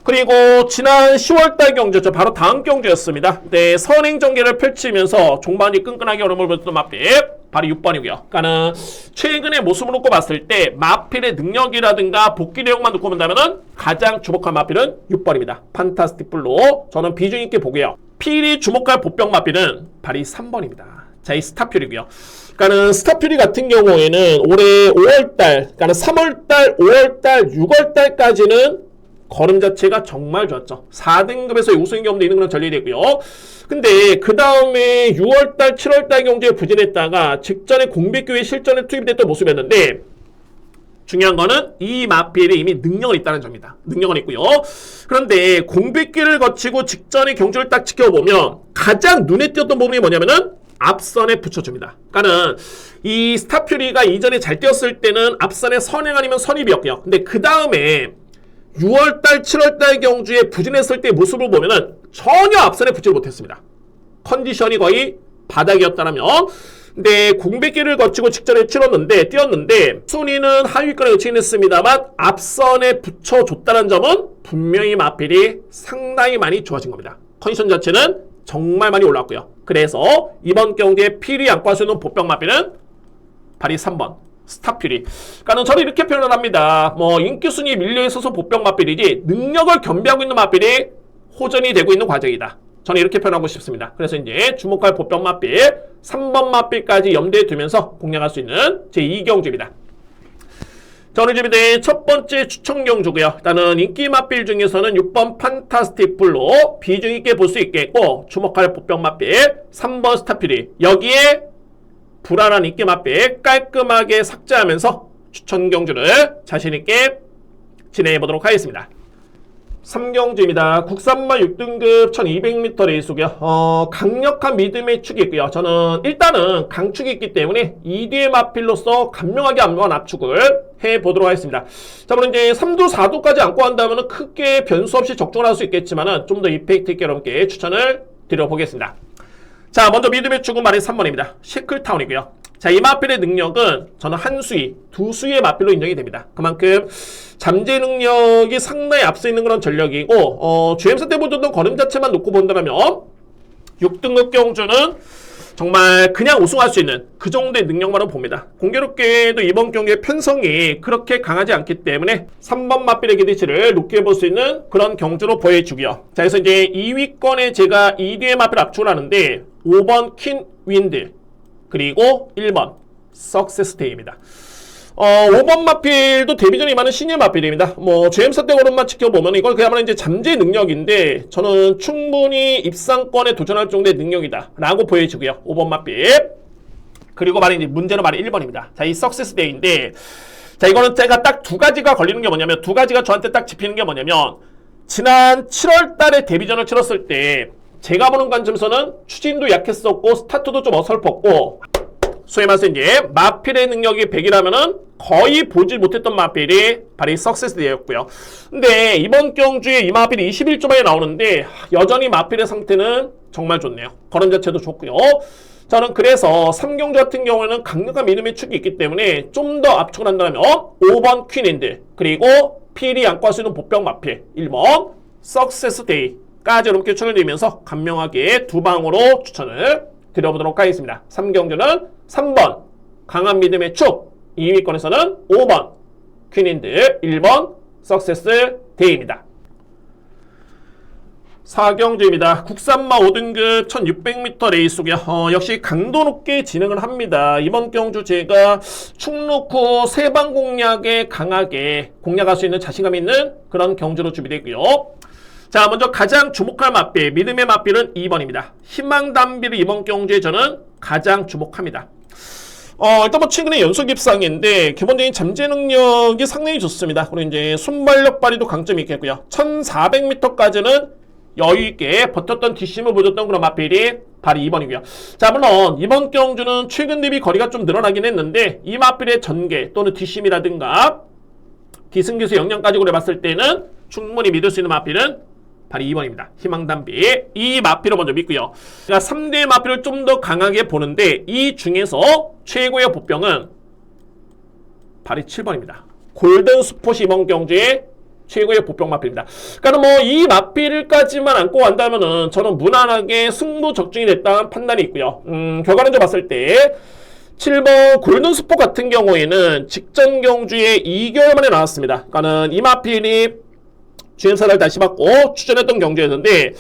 그리고 지난 10월달 경주죠. 바로 다음 경주였습니다. 네, 선행 전개를 펼치면서 종반이 끈끈하게 얼음을 보였던 마필 바로 6번이고요. 그러니까는 최근의 모습을 놓고 봤을 때 마필의 능력이라든가 복귀 내용만 놓고 본다면은 가장 주목한 마필은 6번입니다. 판타스틱 블루. 저는 비중 있게 보고요. 필히 주목할 보병 마필은 발이 3번입니다. 자, 이 스타퓨리고요. 그러니까는 스타퓨리 같은 경우에는 올해 5월달, 그러니까 3월달, 5월달, 6월달까지는 걸음 자체가 정말 좋았죠. 4등급에서 우승 경험도 있는 그런 전리되고요. 근데 그 다음에 6월달, 7월달 경주에 부진했다가 직전에 공백교회 실전에 투입됐던 모습이었는데 중요한 거는 이 마필이 이미 능력은 있다는 점입니다. 능력은 있고요. 그런데 공백기를 거치고 직전에 경주를 딱 지켜보면 가장 눈에 띄었던 부분이 뭐냐면은 앞선에 붙여줍니다. 그러니까는 이 스타퓨리가 이전에 잘 뛰었을 때는 앞선에 선행 아니면 선입이었고요. 근데 그 다음에 6월달, 7월달 경주에 부진했을 때 모습을 보면은 전혀 앞선에 붙지 못했습니다. 컨디션이 거의 바닥이었다면 근데 공백기를 거치고 직전에 뛰었는데 순위는 하위권에 위치는 했습니다만 앞선에 붙여줬다는 점은 분명히 마필이 상당히 많이 좋아진 겁니다. 컨디션 자체는 정말 많이 올랐고요. 그래서 이번 경기에 필히 안고 할 수 있는 보병 마필은 발이 3번 스타퓨리. 그러니까 저는 이렇게 표현을 합니다. 뭐 인기 순위에 밀려 있어서 보병 마필이지 능력을 겸비하고 있는 마필이 호전이 되고 있는 과정이다. 저는 이렇게 표현하고 싶습니다. 그래서 이제 주목할 보병 마필 3번 마필까지 염두에 두면서 공략할 수 있는 제2경주입니다. 저는 준비된 첫 번째 추천 경주고요. 일단은 인기 마필 중에서는 6번 판타스틱 블루 비중 있게 볼 수 있겠고 주목할 보병 마필 3번 스타퓨리 여기에 불안한 인기 마필 깔끔하게 삭제하면서 추천 경주를 자신 있게 진행해 보도록 하겠습니다. 3경주입니다. 국산마 6등급 1200m 레이스고요. 강력한 믿음의 축이 있고요. 저는 일단은 강축이 있기 때문에 2뒤의 마필로서 간명하게 안무한 압축을 해보도록 하겠습니다. 자, 물론 이제 3도, 4도까지 안고 한다면 크게 변수 없이 적중을 할 수 있겠지만 좀 더 이펙트 있게 여러분께 추천을 드려보겠습니다. 자, 먼저 믿음의 축은 말이 3번입니다. 시클타운이고요. 자, 이 마필의 능력은 저는 한 수위, 두 수위의 마필로 인정이 됩니다. 그만큼 잠재 능력이 상당히 앞서 있는 그런 전력이고 GM사 때 보던 걸음 자체만 놓고 본다면 6등급 경주는 정말 그냥 우승할 수 있는 그 정도의 능력만은 봅니다. 공교롭게도 이번 경기의 편성이 그렇게 강하지 않기 때문에 3번 마필의 기대치를 높게 볼 수 있는 그런 경주로 보여주고요. 자, 그래서 이제 2위권에 제가 2뒤의 마필 압축을 하는데 5번 퀸 윈드 그리고 1번 석세스데이입니다. 5번 마필도 데뷔전에 임하는 신예 마필입니다. 뭐 GM사 때 걸음만 지켜보면 이건 그야말로 이제 잠재 능력인데 저는 충분히 입상권에 도전할 정도의 능력이다 라고 보여지고요. 5번 마필 그리고 말이 이제 문제는 말이 1번입니다. 자, 이 석세스데이인데 자, 이거는 제가 딱 두 가지가 걸리는 게 뭐냐면 두 가지가 저한테 딱 짚히는 게 뭐냐면 지난 7월 달에 데뷔전을 치렀을 때 제가 보는 관점에서는 추진도 약했었고 스타트도 좀 어설펐고 소위 말해서 이제 마필의 능력이 100이라면은 거의 보지 못했던 마필이 바로 이 석세스데이였고요. 근데 이번 경주에 이 마필이 21조 만에 나오는데 여전히 마필의 상태는 정말 좋네요. 걸음 자체도 좋고요. 저는 그래서 3경주 같은 경우에는 강력한 믿음의 축이 있기 때문에 좀 더 압축을 한다면 5번 퀸인드 그리고 필히 안고 할 수 있는 보병 마필 1번 석세스데이까지 이렇게 추천을 드리면서 간명하게 두 방으로 추천을 드려보도록 하겠습니다. 3경주는 3번 강한 믿음의 축 2위권에서는 5번 퀸인드 1번 석세스데이입니다. 4경주입니다. 국산마 5등급 1600m 레이스고요. 역시 강도 높게 진행을 합니다. 이번 경주 제가 축 놓고 세방 공략에 강하게 공략할 수 있는 자신감 있는 그런 경주로 준비되고요. 자, 먼저 가장 주목할 마필, 믿음의 마필은 2번입니다. 희망담비를 이번 경주에 저는 가장 주목합니다. 일단 뭐 최근에 연속 입상인데 기본적인 잠재 능력이 상당히 좋습니다. 그리고 이제 순발력 발휘도 강점이 있겠고요. 1400m까지는 여유있게 버텼던 뒷심을 보여줬던 그런 마필이 바로 2번이고요. 자, 물론 이번 경주는 최근 대비 거리가 좀 늘어나긴 했는데 이 마필의 전개 또는 뒷심이라든가 기승기수 역량까지 고려봤을 때는 충분히 믿을 수 있는 마필은 바로 2번입니다. 희망담비. 이 마필을 먼저 믿고요. 그러니까 3대 마필을 좀 더 강하게 보는데 이 중에서 최고의 보병은 바로 7번입니다. 골든 스폿이 이번 경주에 최고의 보병 마필입니다. 그러니까 뭐 이 마필까지만 안고 간다면은 저는 무난하게 승부 적중이 됐다는 판단이 있고요. 결과론적으로 봤을 때 7번 골든 스폿 같은 경우에는 직전 경주에 2개월 만에 나왔습니다. 그러니까는 이 마필이 GM사를 다시 받고 추천했던 경주였는데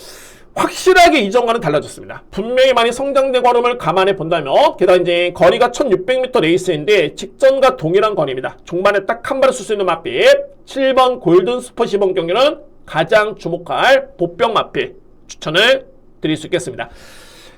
확실하게 이전과는 달라졌습니다. 분명히 많이 성장된 걸음을 감안해 본다면 게다가 이제 거리가 1600m 레이스인데 직전과 동일한 거리입니다. 종반에 딱 한 발을 쓸 수 있는 마필 7번 골든 슈퍼 시범 경기는 가장 주목할 보병 마필 추천을 드릴 수 있겠습니다.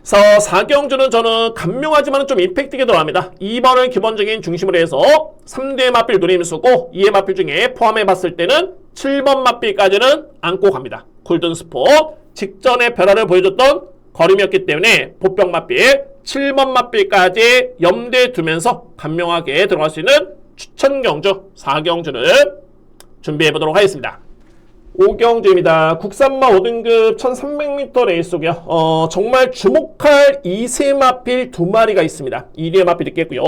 그래서 4경주는 저는 간명하지만 좀 임팩트 있게 들어갑니다. 2번을 기본적인 중심으로 해서 3대 마필 노림을 쓰고 2의 마필 중에 포함해 봤을 때는 7번 마필까지는 안고 갑니다. 골든 슈퍼 직전에 변화를 보여줬던 걸음이었기 때문에 보병 마필 7번 마필까지 염두에 두면서 간명하게 들어갈 수 있는 추천 경주 4경주를 준비해 보도록 하겠습니다. 5경주입니다. 국산마 5등급 1300m 레이스고요. 정말 주목할 2세 마필 2마리가 있습니다. 2의 마필 있겠고요.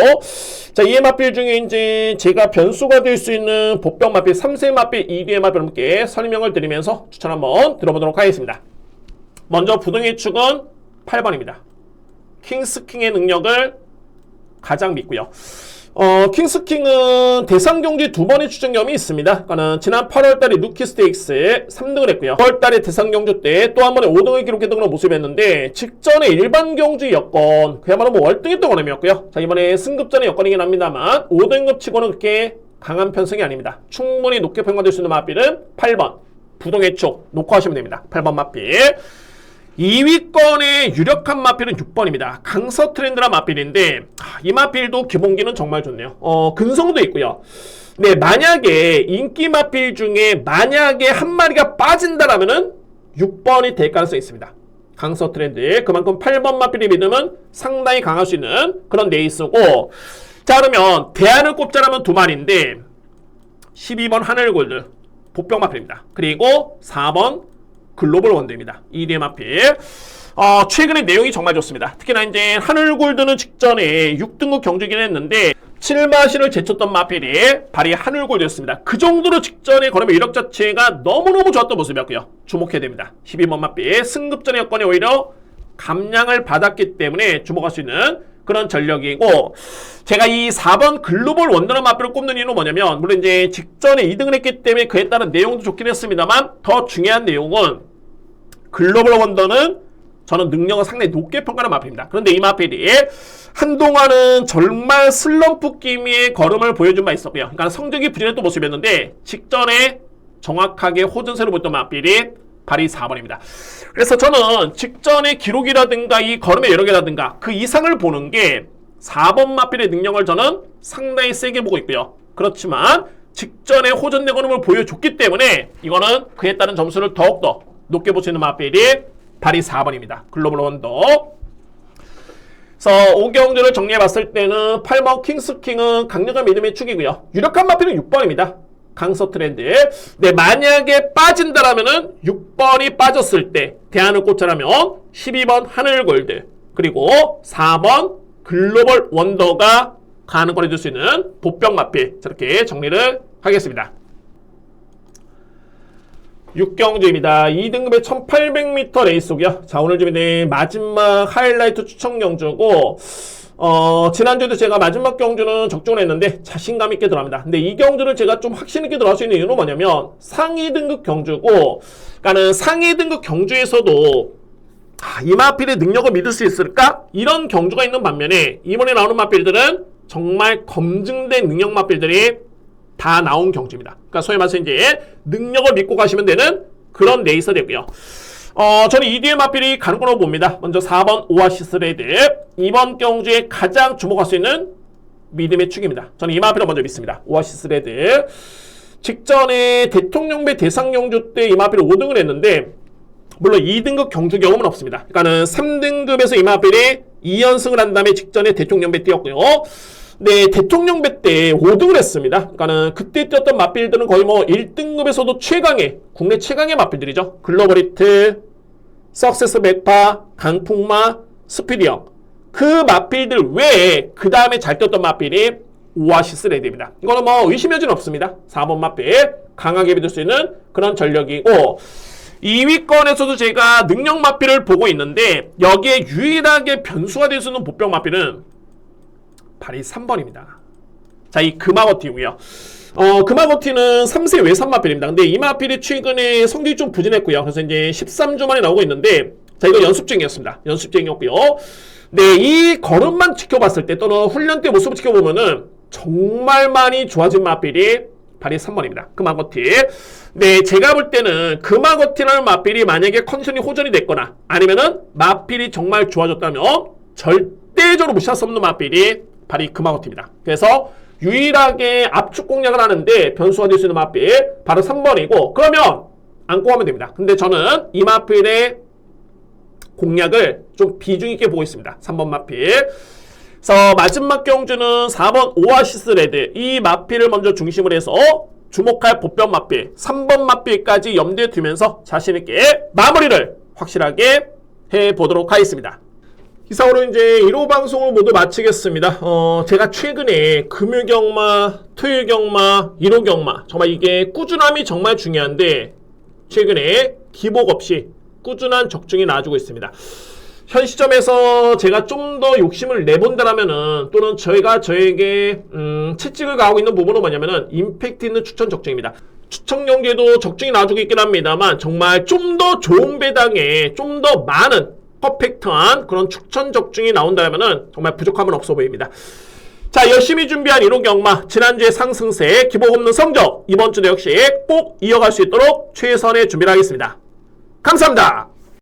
자, 2의 마필 중에 이제 제가 변수가 될 수 있는 보병 마필 3세 마필 2의 마필 함께 설명을 드리면서 추천 한번 들어보도록 하겠습니다. 먼저 부등의 축은 8번입니다. 킹스킹의 능력을 가장 믿고요. 킹스킹은 대상 경기 2번의 추천 경험이 있습니다. 그러니까 지난 8월달에 루키 스테이크스 3등을 했고요. 9월달에 대상 경주 때 또 한 번에 5등을 기록했던 그런 모습이었는데 직전에 일반 경주 여건 그야말로 뭐 월등했던 거름이었고요. 자, 이번에 승급전의 여건이긴 합니다만 5등급 치고는 그렇게 강한 편성이 아닙니다. 충분히 높게 평가될 수 있는 마필은 8번 부동의 촉 놓고 하시면 됩니다. 8번 마필. 2위권의 유력한 마필은 6번입니다. 강서 트렌드란 마필인데 이 마필도 기본기는 정말 좋네요. 근성도 있고요. 네, 만약에 인기 마필 중에 만약에 한 마리가 빠진다라면은 6번이 될 가능성이 있습니다. 강서 트렌드 그만큼 8번 마필의 믿음은 상당히 강할 수 있는 그런 레이스고 자 그러면 대안을 꼽자라면 2마리인데 12번 하늘골드 보병 마필입니다. 그리고 4번 글로벌 원더입니다. 2대 마필. 최근에 내용이 정말 좋습니다. 특히나 이제 하늘골드는 직전에 6등급 경주긴 했는데 7마신을 제쳤던 마필이 발이 하늘골드였습니다. 그 정도로 직전에 걸으면 이력 자체가 너무너무 좋았던 모습이었고요. 주목해야 됩니다. 12번 마필 승급전의 여건이 오히려 감량을 받았기 때문에 주목할 수 있는 그런 전력이고 제가 이 4번 글로벌 원더너 마필을 꼽는 이유는 뭐냐면 물론 이제 직전에 2등을 했기 때문에 그에 따른 내용도 좋긴 했습니다만 더 중요한 내용은 글로벌 원더는 저는 능력을 상당히 높게 평가하는 마필입니다. 그런데 이 마필이 한동안은 정말 슬럼프 기미의 걸음을 보여준 바 있었고요. 그러니까 성적이 부진했던 모습이었는데 직전에 정확하게 호전세를 보였던 마필이 발이 4번입니다. 그래서 저는 직전의 기록이라든가 이 걸음의 여력이라든가 그 이상을 보는 게 4번 마필의 능력을 저는 상당히 세게 보고 있고요. 그렇지만 직전에 호전내 걸음을 보여줬기 때문에 이거는 그에 따른 점수를 더욱더 높게 볼 수 있는 마필이 발이 4번입니다. 글로벌 원더. 그래서 5경주를 정리해봤을 때는 8번 킹스킹은 강력한 믿음의 축이고요. 유력한 마필은 6번입니다. 강서 트렌드. 네, 만약에 빠진다라면은 6번이 빠졌을 때 대안을 꽂자라면 12번 하늘골드 그리고 4번 글로벌 원더가 가능권을 줄 수 있는 보병 마필 저렇게 정리를 하겠습니다. 6경주입니다. 2등급의 1800m 레이스고요. 자, 오늘 준비된 마지막 하이라이트 추천 경주고 지난주에도 제가 마지막 경주는 적중을 했는데 자신감 있게 들어갑니다. 근데 이 경주를 제가 좀 확신 있게 들어갈 수 있는 이유는 뭐냐면 상위 등급 경주고 그러니까는 상위 등급 경주에서도 이 마필의 능력을 믿을 수 있을까? 이런 경주가 있는 반면에 이번에 나오는 마필들은 정말 검증된 능력 마필들이 다 나온 경주입니다. 그러니까 소위 말해서 이제 능력을 믿고 가시면 되는 그런 레이서 되고요. 저는 2뒤의 마필이 가는 걸로 봅니다. 먼저 4번 오아시스 레드. 이번 경주에 가장 주목할 수 있는 믿음의 축입니다. 저는 이 마필을 먼저 믿습니다. 오아시스 레드. 직전에 대통령배 대상 경주 때 이 마필이 5등을 했는데 물론 2등급 경주 경험은 없습니다. 그러니까는 3등급에서 이 마필이 2연승을 한 다음에 직전에 대통령배 뛰었고요. 네, 대통령배 때 5등을 했습니다. 그러니까는 그때 뛰었던 마필들은 거의 뭐 1등급에서도 최강의, 국내 최강의 마필들이죠. 글로벌 히트, 석세스 백파, 강풍마, 스피디형. 그 마필들 외에 그 다음에 잘 뛰었던 마필이 오아시스 레드입니다. 이거는 뭐 의심의 여지는 없습니다. 4번 마필 강하게 믿을 수 있는 그런 전력이고 2위권에서도 제가 능력 마필을 보고 있는데 여기에 유일하게 변수가 될 수 있는 보병 마필은 발이 3번입니다. 자, 이 금화거티고요. 금화거티는 3세 외산 마필입니다. 근데 이 마필이 최근에 성적이 좀 부진했고요. 그래서 이제 13주 만에 나오고 있는데 자, 이거 연습쟁이였습니다. 연습쟁이였고요. 네, 이 걸음만 지켜봤을 때 또는 훈련 때 모습을 지켜보면은 정말 많이 좋아진 맛필이 바로 3번입니다. 금화거티. 네, 제가 볼 때는 금화거티라는 맛필이 만약에 컨디션이 호전이 됐거나 아니면은 맛필이 정말 좋아졌다면 절대적으로 무시할 수 없는 맛필이 바로 이 금화거티입니다. 그래서 유일하게 압축 공략을 하는데 변수가 될 수 있는 맛필 바로 3번이고 그러면 안고 하면 됩니다. 근데 저는 이 맛필의 공략을 좀 비중 있게 보고 있습니다. 3번 맛필. 그래서 마지막 경주는 4번 오아시스 레드 이 맛필을 먼저 중심으로 해서 주목할 보편 맛필 3번 맛필까지 염두에 두면서 자신있게 마무리를 확실하게 해보도록 하겠습니다. 이상으로 이제 1호 방송을 모두 마치겠습니다. 제가 최근에 금요 경마, 토요일 경마, 1호 경마 정말 이게 꾸준함이 정말 중요한데 최근에 기복 없이 꾸준한 적중이 나와주고 있습니다. 현 시점에서 제가 좀 더 욕심을 내본다라면은 또는 저희가 저에게 채찍을 가하고 있는 부분은 뭐냐면은 임팩트 있는 추천 적중입니다. 추천 경기에도 적중이 나와주고 있긴 합니다만 정말 좀 더 좋은 배당에 좀 더 많은 퍼펙트한 그런 추천 적중이 나온다면은 정말 부족함은 없어 보입니다. 자, 열심히 준비한 1호 경마 지난주에 상승세 기복 없는 성적 이번 주도 역시 꼭 이어갈 수 있도록 최선의 준비를 하겠습니다. 감사합니다.